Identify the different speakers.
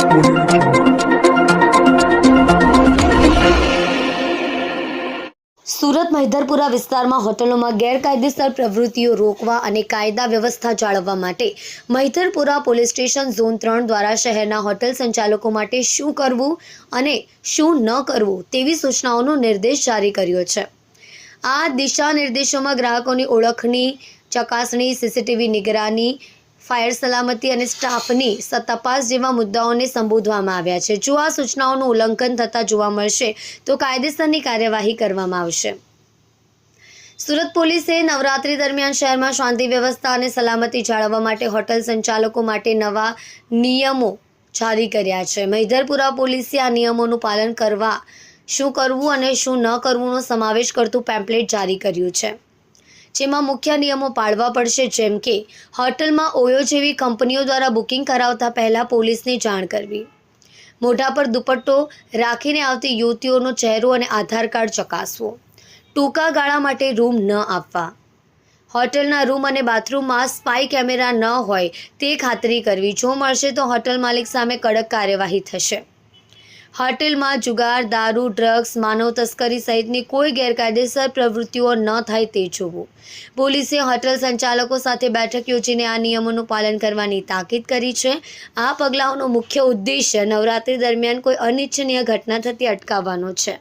Speaker 1: સુરત મહિધરપુરા વિસ્તારમાં હોટલોમાં ગેરકાયદેસર પ્રવૃત્તિઓ રોકવા અને કાયદા વ્યવસ્થા જાળવવા માટે મહિધરપુરા પોલીસ સ્ટેશન ઝોન 3 દ્વારા શહેરના હોટલ સંચાલકો માટે શું કરવું અને શું ન કરવું તેવી સૂચનાઓનો નિર્દેશ જારી કર્યો છે। આ દિશા નિર્દેશોમાં ગ્રાહકોની ઓળખની ચકાસણી, સીસીટીવી નિગરાની, ફાયર સલામતી અને સ્ટાફની તપાસ જેવા મુદ્દાઓને સંબોધવામાં આવ્યા છે। જો આ સૂચનાઓનું ઉલ્લંઘન થતા જોવા મળશે તો કાયદેસરની કાર્યવાહી કરવામાં આવશે। સુરત પોલીસે નવરાત્રી દરમિયાન શહેરમાં શાંતિ વ્યવસ્થા અને સલામતી જાળવવા માટે હોટલ સંચાલકો માટે નવા નિયમો જારી કર્યા છે। મહિધરપુરા પોલીસે આ નિયમોનું પાલન કરવા શું કરવું અને શું ન કરવુંનો સમાવેશ કરતું પેમ્પલેટ જારી કર્યું છે, જેમાં મુખ્ય નિયમો પાળવા પડશે, જેમ કે હોટલમાં ઓયો જેવી કંપનીઓ દ્વારા બુકિંગ કરાવતા પહેલાં પોલીસને જાણ કરવી, મોઢા પર દુપટ્ટો રાખીને આવતી યુવતીઓનો ચહેરો અને આધાર કાર્ડ ચકાસવો, ટૂંકા ગાળા માટે રૂમ ન આપવા, હોટલના રૂમ અને બાથરૂમમાં સ્પાય કેમેરા ન હોય તે ખાતરી કરવી, જો મળશે તો હોટલ માલિક સામે કડક કાર્યવાહી થશે। હોટેલમાં જુગાર, દારૂ, ડ્રગ્સ, માનવ તસ્કરી સહિતની કોઈ ગેરકાયદેસર પ્રવૃત્તિઓ ન થાય તે જોવું। પોલીસે હોટલ સંચાલકો સાથે બેઠક યોજીને આ નિયમોનું પાલન કરવાની તાકીદ કરી છે। આ પગલાંઓનો મુખ્ય ઉદ્દેશ્ય નવરાત્રી દરમિયાન કોઈ અનિચ્છનીય ઘટના થતી અટકાવવાનો છે।